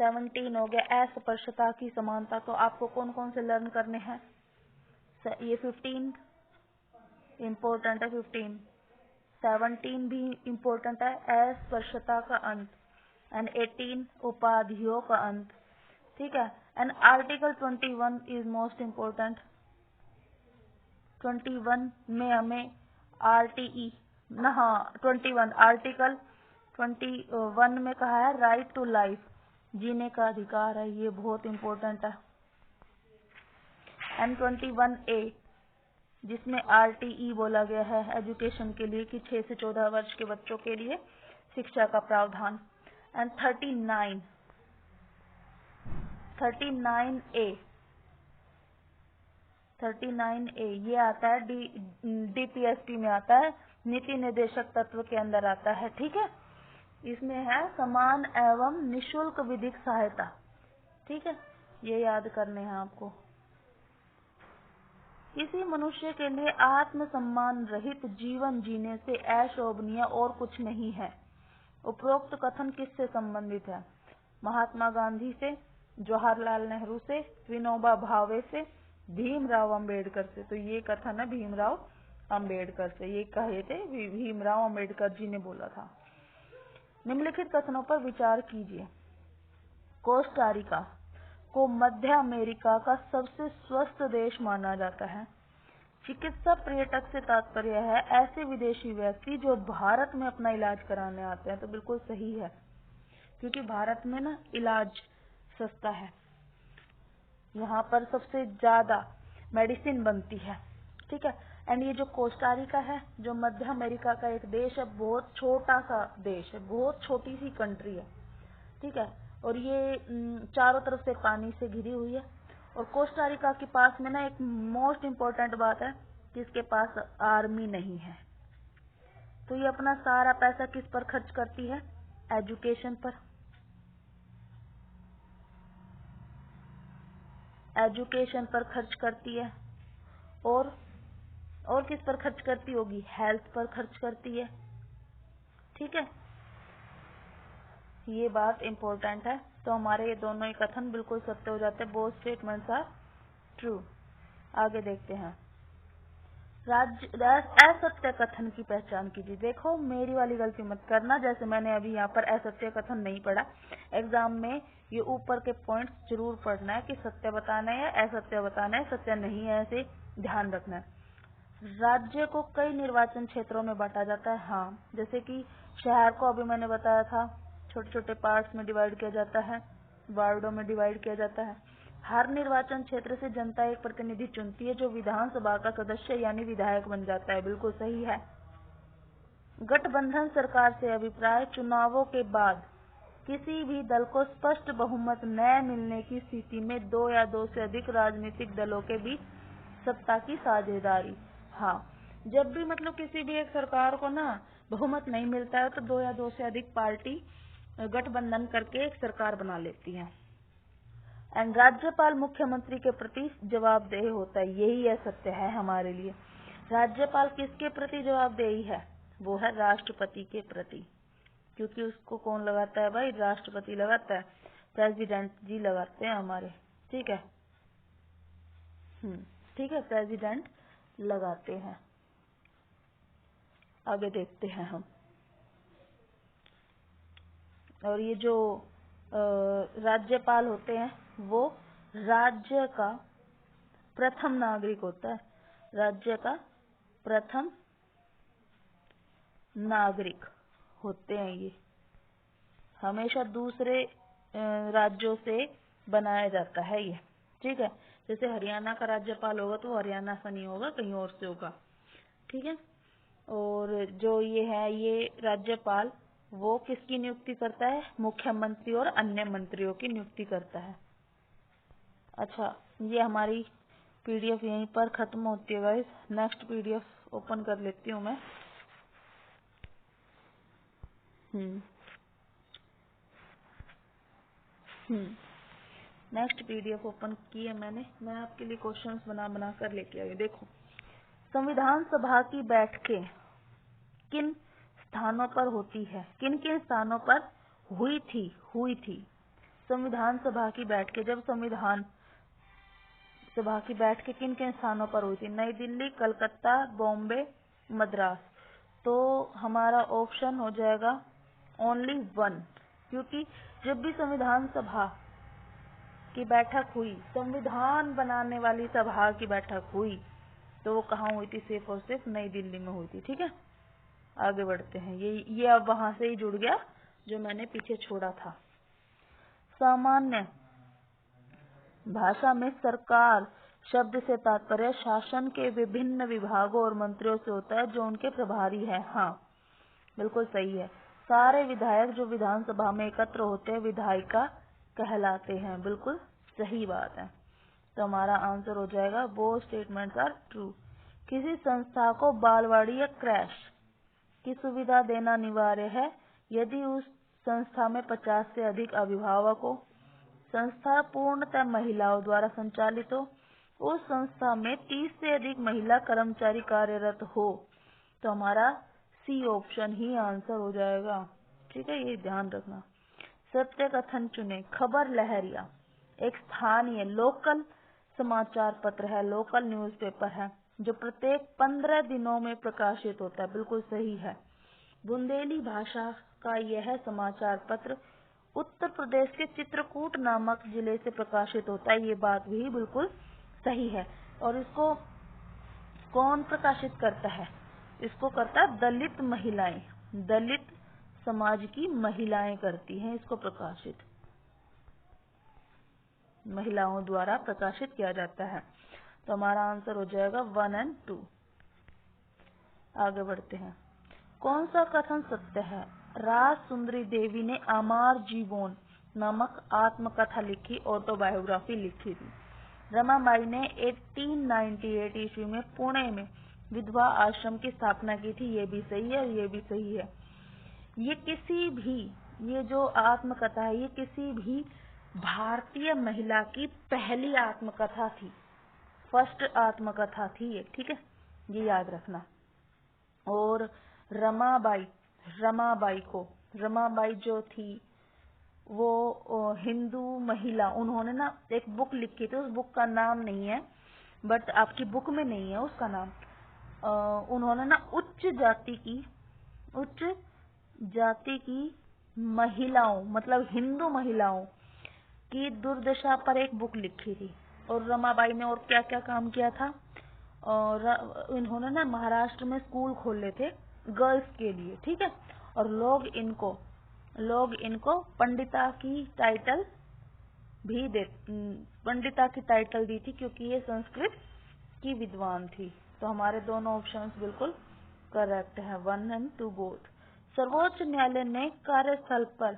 17 हो गया अस्पृश्यता की समानता। तो आपको कौन कौन से लर्न करने हैं? ये 15 इम्पोर्टेंट है, 15, 17 भी इम्पोर्टेंट है, अस्पृश्यता का अंत, एंड 18 उपाधियों का अंत, ठीक है। And article 21 is most important. 21 में हमें RTE न, हाँ 21 आर्टिकल 21 में कहा है राइट टू लाइफ, जीने का अधिकार है, ये बहुत इम्पोर्टेंट है। एंड 21A जिसमें RTE बोला गया है एजुकेशन के लिए कि 6 से 14 वर्ष के बच्चों के लिए शिक्षा का प्रावधान। एंड 39A ये आता है DPSP में आता है, नीति निर्देशक तत्व के अंदर आता है, ठीक है। इसमें है समान एवं निशुल्क विधिक सहायता, ठीक है, ये याद करने हैं आपको। किसी मनुष्य के लिए आत्मसम्मान रहित जीवन जीने से अशोभनीय और कुछ नहीं है। उपरोक्त कथन किससे संबंधित है? महात्मा गांधी से, जवाहरलाल नेहरू से, विनोबा भावे से, भीमराव अंबेडकर से। तो ये कथन है भीमराव अंबेडकर से, ये कहे थे भीमराव अंबेडकर जी ने बोला था। निम्नलिखित कथनों पर विचार कीजिए। कोस्टा रिका को मध्य अमेरिका का सबसे स्वस्थ देश माना जाता है। चिकित्सा पर्यटक से तात्पर्य है ऐसे विदेशी व्यक्ति जो भारत में अपना इलाज कराने आते हैं। तो बिल्कुल सही है, क्योंकि भारत में ना इलाज सस्ता है, यहाँ पर सबसे ज्यादा मेडिसिन बनती है, ठीक है। एंड ये जो कोस्टा रिका है, जो मध्य अमेरिका का एक देश है, बहुत छोटा सा देश है, बहुत छोटी सी कंट्री है, ठीक है। और ये चारों तरफ से पानी से घिरी हुई है। और कोस्टा रिका के पास में ना एक मोस्ट इम्पोर्टेंट बात है कि इसके पास आर्मी नहीं है। तो ये अपना सारा पैसा किस पर खर्च करती है? एजुकेशन पर। एजुकेशन पर खर्च करती है। और किस पर खर्च करती होगी? हेल्थ पर खर्च करती है, ठीक है। ये बात इम्पोर्टेंट है। तो हमारे ये दोनों ही कथन बिल्कुल सत्य हो जाते हैं। Both statements are true. आगे देखते हैं। असत्य कथन की पहचान कीजिए। देखो मेरी वाली गलती मत करना, जैसे मैंने अभी यहाँ पर असत्य कथन नहीं पढ़ा। एग्जाम में ये ऊपर के पॉइंट्स जरूर पढ़ना है कि सत्य बताना है या असत्य बताना है, सत्य नहीं है, ऐसे ध्यान रखना है। राज्य को कई निर्वाचन क्षेत्रों में बांटा जाता है। हाँ, जैसे कि शहर को अभी मैंने बताया था छोटे छोटे पार्ट्स में डिवाइड किया जाता है, वार्डों में डिवाइड किया जाता है। हर निर्वाचन क्षेत्र से जनता एक प्रतिनिधि चुनती है जो विधानसभा का सदस्य यानी विधायक बन जाता है। बिल्कुल सही है। गठबंधन सरकार से अभिप्राय चुनावों के बाद किसी भी दल को स्पष्ट बहुमत न मिलने की स्थिति में 2 या 2 से अधिक राजनीतिक दलों के बीच सत्ता की साझेदारी। हाँ, जब भी मतलब किसी भी एक सरकार को ना बहुमत नहीं मिलता है तो 2 या 2 से अधिक पार्टी गठबंधन करके एक सरकार बना लेती है। एंड राज्यपाल मुख्यमंत्री के प्रति जवाबदेह होता है। यही सत्य है हमारे लिए। राज्यपाल किसके प्रति जवाबदेही है? वो है राष्ट्रपति के प्रति, क्योंकि उसको कौन लगाता है भाई? राष्ट्रपति लगाता है, प्रेसिडेंट जी लगाते हैं हमारे, ठीक है। ठीक है, प्रेसिडेंट लगाते हैं। आगे देखते हैं हम। और ये जो राज्यपाल होते हैं वो राज्य का प्रथम नागरिक होता है। राज्य का प्रथम नागरिक होते हैं। ये हमेशा दूसरे राज्यों से बनाया जाता है ये, ठीक है। जैसे हरियाणा का राज्यपाल होगा तो हरियाणा से नहीं होगा, कहीं और से होगा, ठीक है। और जो ये है, ये राज्यपाल वो किसकी नियुक्ति करता है? मुख्यमंत्री और अन्य मंत्रियों की नियुक्ति करता है। अच्छा, ये हमारी पीडीएफ यहीं पर खत्म होती है गाइस। नेक्स्ट पीडीएफ ओपन कर लेती हूँ मैं। नेक्स्ट पीडीएफ ओपन की है मैंने। मैं आपके लिए क्वेश्चंस बना बना कर लेके आई। देखो, संविधान सभा की बैठकें किन स्थानों पर होती है? किन किन स्थानों पर हुई थी? संविधान सभा की बैठकें, जब संविधान सभा की बैठकें किन किन स्थानों पर हुई थी? नई दिल्ली, कलकत्ता, बॉम्बे, मद्रास। तो हमारा ऑप्शन हो जाएगा ओनली 1, क्योंकि जब भी संविधान सभा की बैठक हुई, संविधान बनाने वाली सभा की बैठक हुई, तो वो कहाँ हुई थी? सिर्फ और सिर्फ नई दिल्ली में हुई थी। ठीक है, आगे बढ़ते हैं। ये अब वहां से ही जुड़ गया जो मैंने पीछे छोड़ा था। सामान्य भाषा में सरकार शब्द से तात्पर्य शासन के विभिन्न विभागों और मंत्रियों से होता है जो उनके प्रभारी है। हाँ, बिल्कुल सही है। सारे विधायक जो विधानसभा में एकत्र होते हैं विधायिका कहलाते हैं। बिल्कुल सही बात है। तो हमारा आंसर हो जाएगा बोथ स्टेटमेंट्स आर ट्रू। किसी संस्था को बालवाड़ी या क्रैश की सुविधा देना अनिवार्य है यदि उस संस्था में 50 से अधिक अभिभावक हो, संस्था पूर्णतः महिलाओं द्वारा संचालित हो, उस संस्था में 30 से अधिक महिला कर्मचारी कार्यरत हो। तो हमारा सी ऑप्शन ही आंसर हो जाएगा। ठीक है, ये ध्यान रखना। सत्य कथन चुने। खबर लहरिया एक स्थानीय लोकल समाचार पत्र है, लोकल न्यूज़पेपर है, जो प्रत्येक 15 दिनों में प्रकाशित होता है। बिल्कुल सही है। बुंदेली भाषा का यह समाचार पत्र उत्तर प्रदेश के चित्रकूट नामक जिले से प्रकाशित होता है। ये बात भी बिल्कुल सही है। और इसको कौन प्रकाशित करता है? इसको करता है दलित महिलाएं, दलित समाज की महिलाएं करती हैं इसको प्रकाशित, महिलाओं द्वारा प्रकाशित किया जाता है। तो हमारा आंसर हो जाएगा 1 और 2। आगे बढ़ते हैं। कौन सा कथन सत्य है? राज सुंदरी देवी ने अमर जीवन नामक आत्मकथा लिखी, ऑटोबायोग्राफी लिखी थी। रमाबाई ने 1898 ईस्वी में पुणे में विधवा आश्रम की स्थापना की थी। ये भी सही है और ये भी सही है। ये जो आत्मकथा है, ये किसी भी भारतीय महिला की पहली आत्मकथा थी, फर्स्ट आत्मकथा थी ये। ठीक है, ये याद रखना। और रमाबाई जो थी वो हिंदू महिला, उन्होंने ना एक बुक लिखी थी, उस बुक का नाम नहीं है, बट आपकी बुक में नहीं है उसका नाम। उन्होंने ना उच्च जाति की महिलाओं, मतलब हिंदू महिलाओं की दुर्दशा पर एक बुक लिखी थी। और रमाबाई ने और क्या क्या काम किया था? और इन्होंने ना महाराष्ट्र में स्कूल खोले थे गर्ल्स के लिए। ठीक है, और लोग इनको पंडिता की टाइटल दी थी, क्योंकि ये संस्कृत की विद्वान थी। तो हमारे दोनों ऑप्शंस बिल्कुल करेक्ट है, 1 और 2 बोथ। सर्वोच्च न्यायालय ने कार्यस्थल पर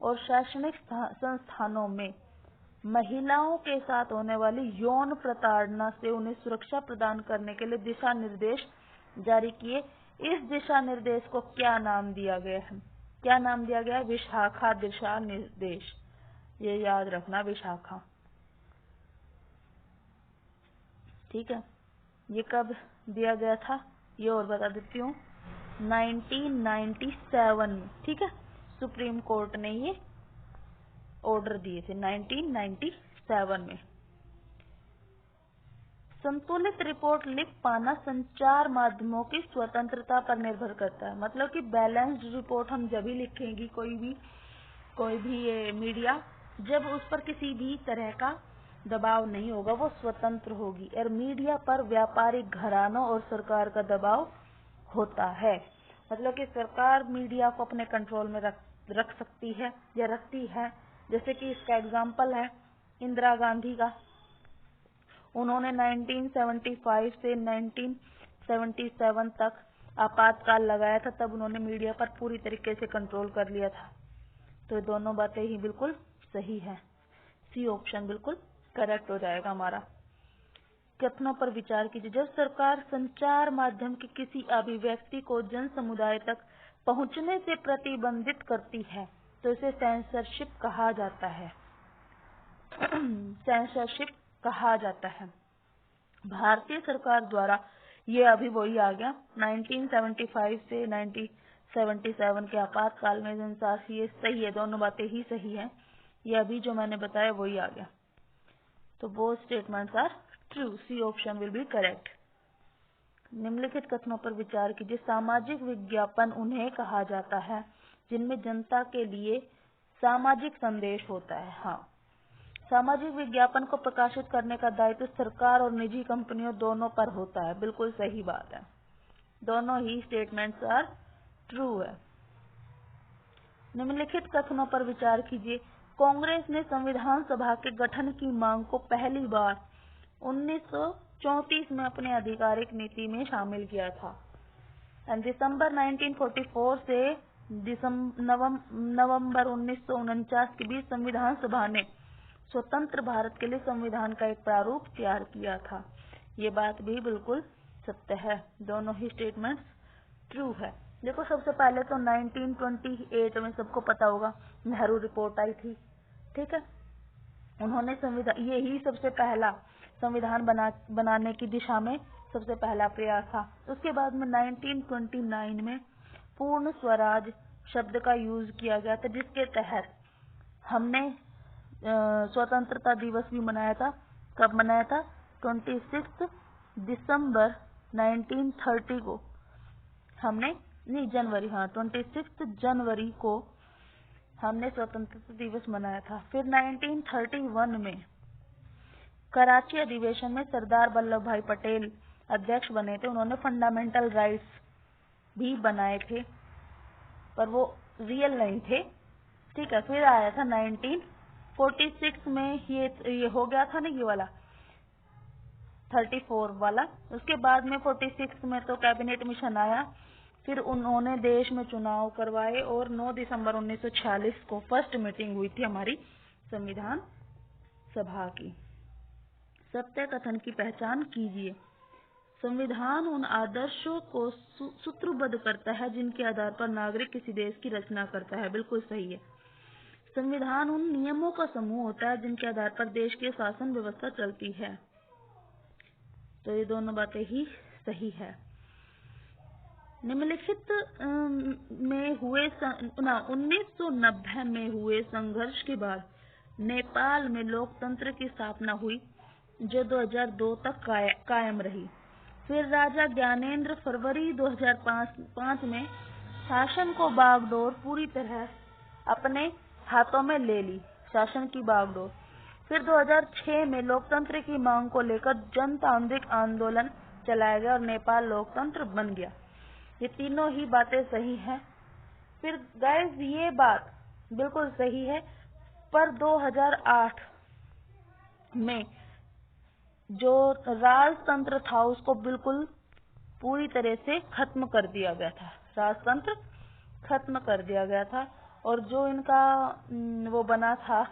और शैक्षणिक संस्थानों में महिलाओं के साथ होने वाली यौन प्रताड़ना से उन्हें सुरक्षा प्रदान करने के लिए दिशा निर्देश जारी किए। इस दिशा निर्देश को क्या नाम दिया गया है? विशाखा दिशा निर्देश। ये याद रखना, विशाखा। ठीक है, ये कब दिया गया था ये और बता देती हूँ, 1997 में। ठीक है, सुप्रीम कोर्ट ने ये ऑर्डर दिए थे 1997 में। संतुलित रिपोर्ट लिख पाना संचार माध्यमों की स्वतंत्रता पर निर्भर करता है। मतलब कि बैलेंस्ड रिपोर्ट हम जब ही लिखेंगी, कोई भी ये मीडिया, जब उस पर किसी भी तरह का दबाव नहीं होगा, वो स्वतंत्र होगी। और मीडिया पर व्यापारिक घरानों और सरकार का दबाव होता है। मतलब कि सरकार मीडिया को अपने कंट्रोल में रख सकती है या रखती है। जैसे कि इसका एग्जाम्पल है इंदिरा गांधी का। उन्होंने 1975 से 1977 तक आपातकाल लगाया था, तब उन्होंने मीडिया पर पूरी तरीके से कंट्रोल कर लिया था। तो दोनों बातें ही बिल्कुल सही है। सी ऑप्शन बिल्कुल करेक्ट हो जाएगा हमारा। कथनों पर विचार कीजिए। जब सरकार संचार माध्यम की किसी अभिव्यक्ति को जन समुदाय तक पहुंचने से प्रतिबंधित करती है तो इसे सेंसरशिप कहा जाता है। सेंसरशिप कहा जाता है। भारतीय सरकार द्वारा ये अभी वही आ गया 1975 से 77 के आपातकाल में इंसाफ, ये सही है, दोनों बातें ही सही है। ये अभी जो मैंने बताया वही आ गया। तो both statements are true, C option will be correct. निम्नलिखित कथनों पर विचार कीजिए। सामाजिक विज्ञापन उन्हें कहा जाता है जिनमें जनता के लिए सामाजिक संदेश होता है। हाँ, सामाजिक विज्ञापन को प्रकाशित करने का दायित्व सरकार और निजी कंपनियों दोनों पर होता है। बिल्कुल सही बात है, दोनों ही स्टेटमेंट्स आर ट्रू है। निम्नलिखित कथनों पर विचार कीजिए। कांग्रेस ने संविधान सभा के गठन की मांग को पहली बार 1934 में अपने आधिकारिक नीति में शामिल किया था। दिसंबर 1944 से नवंबर 1949 के बीच संविधान सभा ने स्वतंत्र भारत के लिए संविधान का एक प्रारूप तैयार किया था। ये बात भी बिल्कुल सत्य है, दोनों ही स्टेटमेंट्स ट्रू है। देखो, सबसे पहले तो 1928 में सबको पता होगा नेहरू रिपोर्ट आई थी, ठीक है। उन्होंने संविधान, ये ही सबसे पहला संविधान बनाने की दिशा में सबसे पहला प्रयास था। उसके बाद में 1929 में पूर्ण स्वराज शब्द का यूज किया गया था, जिसके तहत हमने स्वतंत्रता दिवस भी मनाया था। कब मनाया था? 26 दिसंबर 1930 को हमने, नहीं जनवरी, हाँ 26 जनवरी को हमने स्वतंत्रता दिवस मनाया था। फिर 1931 में कराची अधिवेशन में सरदार वल्लभ भाई पटेल अध्यक्ष बने थे। उन्होंने फंडामेंटल राइट्स भी बनाए थे, पर वो रियल नहीं थे, ठीक है। फिर आया था 1946 में, ये हो गया था ना, ये वाला 34 वाला। उसके बाद में 46 में तो कैबिनेट मिशन आया। फिर उन्होंने देश में चुनाव करवाए और 9 दिसंबर 1946 को फर्स्ट मीटिंग हुई थी हमारी संविधान सभा की। सत्य कथन की पहचान कीजिए। संविधान उन आदर्शों को सूत्रबद्ध करता है जिनके आधार पर नागरिक किसी देश की रचना करता है। बिल्कुल सही है। संविधान उन नियमों का समूह होता है जिनके आधार पर देश की शासन व्यवस्था चलती है। तो ये दोनों बातें ही सही है। निम्नलिखित में हुए 1990 में हुए संघर्ष के बाद नेपाल में लोकतंत्र की स्थापना हुई, जो 2002 तक कायम रही। फिर राजा ज्ञानेंद्र फरवरी 2005 में शासन को बागडोर पूरी तरह अपने हाथों में ले ली, शासन की बागडोर। फिर 2006 में लोकतंत्र की मांग को लेकर जनतांत्रिक आंदोलन चलाया गया और नेपाल लोकतंत्र बन गया। ये तीनों ही बातें सही हैं। फिर गाइस, ये बात बिल्कुल सही है, पर 2008 में जो राजतंत्र था उसको बिल्कुल पूरी तरह से खत्म कर दिया गया था। राजतंत्र खत्म कर दिया गया था और जो इनका वो बना था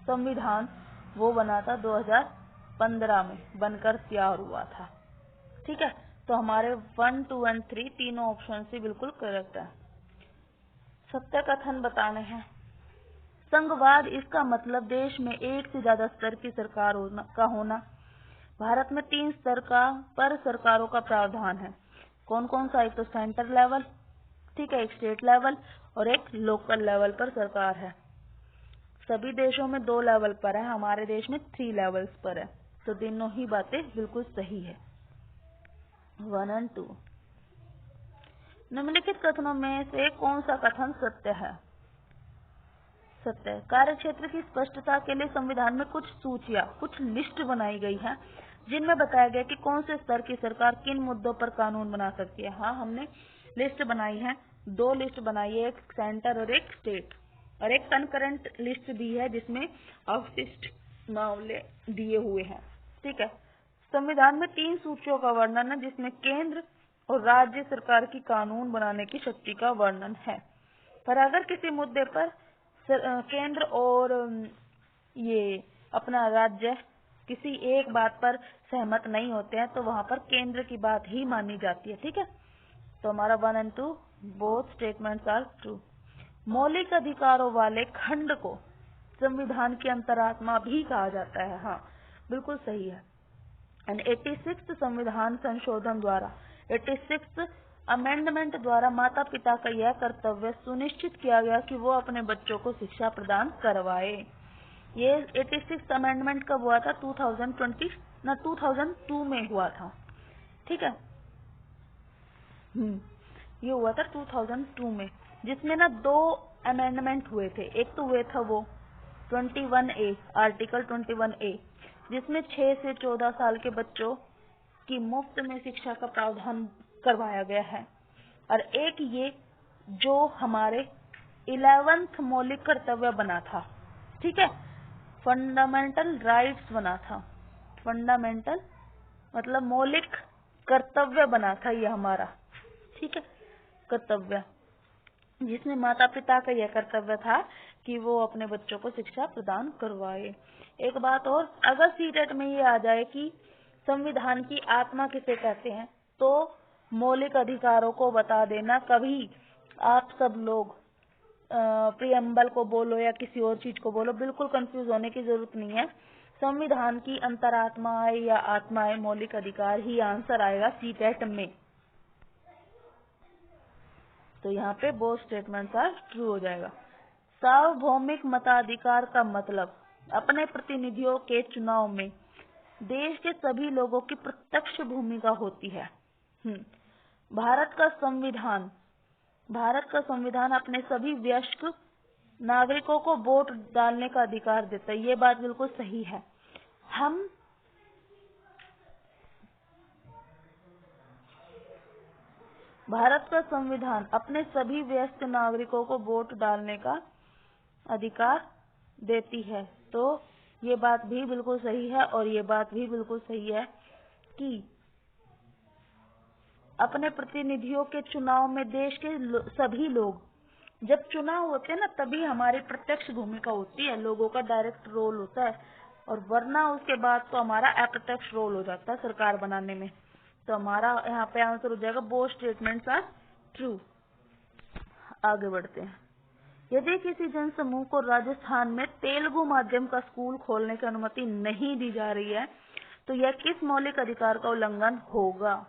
संविधान, वो बना था 2015 में बनकर तैयार हुआ था, ठीक है। तो हमारे 1, 2 और 3 तीनों ऑप्शन से बिल्कुल करेक्ट है। सत्य कथन बताने हैं। संघवाद, इसका मतलब देश में एक से ज्यादा स्तर की सरकार का होना। भारत में 3 स्तर पर सरकारों का प्रावधान है। कौन कौन सा? एक तो सेंटर लेवल, ठीक है, एक स्टेट लेवल और एक लोकल लेवल पर सरकार है। सभी देशों में 2 लेवल पर है, हमारे देश में 3 लेवल्स पर है। तो तीनों ही बातें बिल्कुल सही है, 1 और 2। निम्नलिखित कथनों में से कौन सा कथन सत्य है? सत्य। कार्य क्षेत्र की स्पष्टता के लिए संविधान में कुछ सूचियां, कुछ लिस्ट बनाई गई है जिनमें बताया गया कि कौन से स्तर की सरकार किन मुद्दों पर कानून बना सकती है। हाँ, हमने लिस्ट बनाई है, 2 लिस्ट बनाई है, एक सेंटर और एक स्टेट, और एक कंकरेंट लिस्ट भी है जिसमें अवशिष्ट मामले दिए हुए हैं, ठीक है। संविधान में 3 सूचियों का वर्णन है जिसमें केंद्र और राज्य सरकार की कानून बनाने की शक्ति का वर्णन है। पर अगर किसी मुद्दे पर केंद्र और ये अपना राज्य किसी एक बात पर सहमत नहीं होते हैं तो वहां पर केंद्र की बात ही मानी जाती है, ठीक है। तो हमारा 1 और 2 बोथ स्टेटमेंट्स आर ट्रू। मौलिक अधिकारों वाले खंड को संविधान की अंतरात्मा भी कहा जाता है। हाँ, बिल्कुल सही है। एंड 86 संविधान संशोधन द्वारा 86 अमेंडमेंट द्वारा माता पिता का यह कर्तव्य सुनिश्चित किया गया कि वो अपने बच्चों को शिक्षा प्रदान करवाए। ये 86 अमेंडमेंट कब हुआ था? 2002 में हुआ था। ठीक है। ये हुआ था 2002 में, जिसमें ना 2 अमेंडमेंट हुए थे। एक तो हुए था वो 21A, आर्टिकल 21A, जिसमें 6 से 14 साल के बच्चों की मुफ्त में शिक्षा का प्रावधान करवाया गया है। और एक ये जो हमारे 11th मौलिक कर्तव्य बना था। ठीक है, फंडामेंटल राइट्स बना था। फंडामेंटल मतलब मौलिक कर्तव्य बना था ये हमारा। ठीक है, कर्तव्य, जिसमें माता पिता का यह कर्तव्य था कि वो अपने बच्चों को शिक्षा प्रदान करवाए। एक बात और, अगर सीटेट में ये आ जाए कि संविधान की आत्मा किसे कहते हैं, तो मौलिक अधिकारों को बता देना। कभी आप सब लोग प्रियम्बल को बोलो या किसी और चीज को बोलो, बिल्कुल कंफ्यूज होने की जरूरत नहीं है। संविधान की अंतरात्मा है या आत्मा है, मौलिक अधिकार ही आंसर आएगा सीटेट में। तो यहाँ पे बोथ स्टेटमेंट्स आर ट्रू हो जाएगा। सार्वभौमिक मताधिकार का मतलब अपने प्रतिनिधियों के चुनाव में देश के सभी लोगों की प्रत्यक्ष भूमिका होती है। भारत का संविधान अपने सभी वयस्क नागरिकों को वोट डालने का अधिकार देता है। ये बात बिल्कुल सही है। भारत का संविधान अपने सभी वयस्क नागरिकों को वोट डालने का अधिकार देती है। तो ये बात भी बिल्कुल सही है। और ये बात भी बिल्कुल सही है कि अपने प्रतिनिधियों के चुनाव में देश के सभी लोग, जब चुनाव होते हैं ना, तभी हमारी प्रत्यक्ष भूमिका होती है, लोगों का डायरेक्ट रोल होता है। और वरना उसके बाद तो हमारा अप्रत्यक्ष रोल हो जाता है सरकार बनाने में। तो हमारा यहाँ पे आंसर हो जाएगा बोथ स्टेटमेंट्स आर ट्रू। आगे बढ़ते हैं। यदि किसी जनसमूह को राजस्थान में तेलुगु माध्यम का स्कूल खोलने की अनुमति नहीं दी जा रही है, तो यह किस मौलिक अधिकार का उल्लंघन होगा?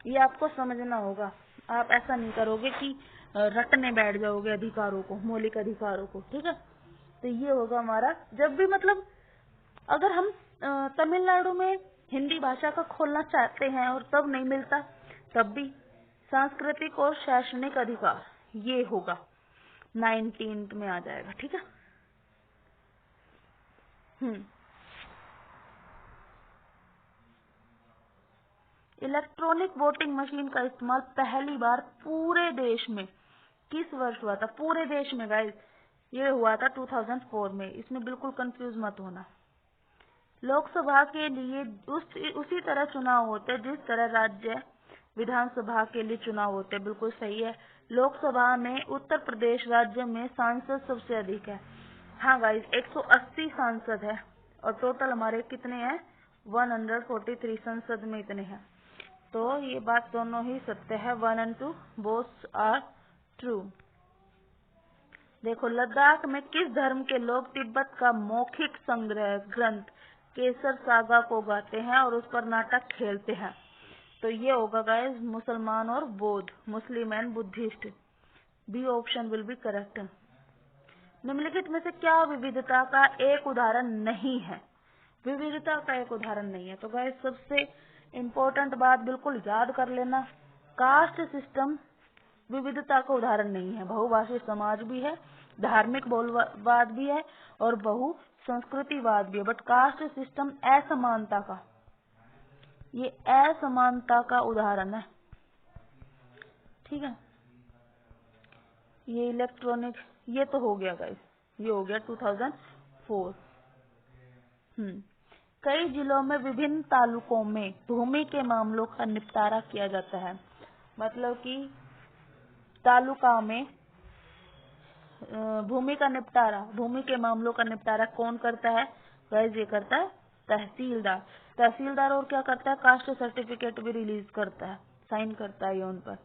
ये आपको समझना होगा। आप ऐसा नहीं करोगे कि रटने बैठ जाओगे अधिकारों को, मौलिक अधिकारों को। ठीक है, तो ये होगा हमारा, जब भी मतलब अगर हम तमिलनाडु में हिंदी भाषा का खोलना चाहते हैं और तब नहीं मिलता, तब भी सांस्कृतिक और शैक्षणिक अधिकार ये होगा, 19th में आ जाएगा। ठीक है। इलेक्ट्रॉनिक वोटिंग मशीन का इस्तेमाल पहली बार पूरे देश में किस वर्ष हुआ था? पूरे देश में गाइस, ये हुआ था 2004 में। इसमें बिल्कुल कंफ्यूज मत होना। लोकसभा के लिए उसी तरह चुनाव होते हैं जिस तरह राज्य विधानसभा के लिए चुनाव होते हैं। बिल्कुल सही है। लोकसभा में उत्तर प्रदेश राज्य में सांसद सबसे अधिक है। हाँ गाइस, 180 सांसद है और टोटल हमारे कितने हैं? 143 संसद में इतने हैं। तो ये बात दोनों ही सत्य है। 1 और 2 बोथ आर ट्रू। देखो, लद्दाख में किस धर्म के लोग तिब्बत का मौखिक संग्रह ग्रंथ केसर सागा को गाते हैं और उस पर नाटक खेलते हैं? तो ये होगा गाइस मुसलमान और बौद्ध, Muslim and Buddhist. B option will be correct. निम्नलिखित में से क्या विविधता का एक उदाहरण नहीं है? विविधता का एक उदाहरण नहीं है। तो गाइस सबसे इम्पोर्टेंट बात बिल्कुल याद कर लेना, कास्ट सिस्टम विविधता का उदाहरण नहीं है। बहुभाषी समाज भी है, धार्मिक बहुलवाद भी है और बहु संस्कृतिवाद भी है। बट कास्ट सिस्टम असमानता का, ये असमानता का उदाहरण है। ठीक है, ये इलेक्ट्रॉनिक, ये तो हो गया गाइस, ये हो गया 2004। कई जिलों में विभिन्न तालुकों में भूमि के मामलों का निपटारा किया जाता है। मतलब कि तालुका में भूमि के मामलों का निपटारा कौन करता है? गाइस ये करता है तहसीलदार। और क्या करता है? कास्ट सर्टिफिकेट भी रिलीज करता है, साइन करता है ये उन पर।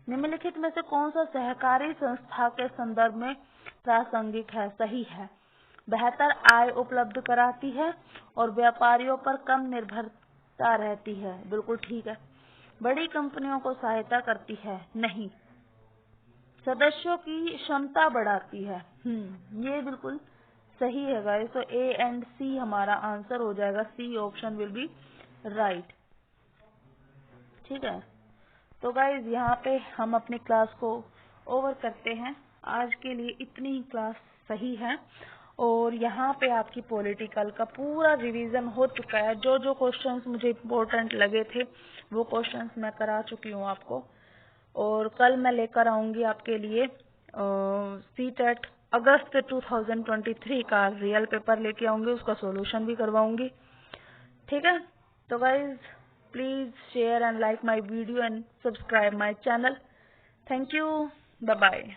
निम्नलिखित में से कौन सा सहकारी संस्था के संदर्भ में प्रासंगिक है? सही है, बेहतर आय उपलब्ध कराती है और व्यापारियों पर कम निर्भरता रहती है। बिल्कुल ठीक है। बड़ी कंपनियों को सहायता करती है? नहीं। सदस्यों की क्षमता बढ़ाती है? ये बिल्कुल सही है गाइस। तो ए एंड सी हमारा आंसर हो जाएगा। C option will be right. ठीक है, तो गाइज यहाँ पे हम अपनी क्लास को ओवर करते हैं। आज के लिए इतनी ही क्लास सही है। और यहाँ पे आपकी पॉलिटिकल का पूरा रिवीजन हो चुका है। जो जो क्वेश्चंस मुझे इम्पोर्टेंट लगे थे वो क्वेश्चंस मैं करा चुकी हूँ आपको। और कल मैं लेकर आऊंगी आपके लिए सीटेट अगस्त 2023 का रियल पेपर लेके आऊंगी, उसका सॉल्यूशन भी करवाऊंगी। ठीक है, तो guys please share and like my video and subscribe my channel. Thank you, bye bye.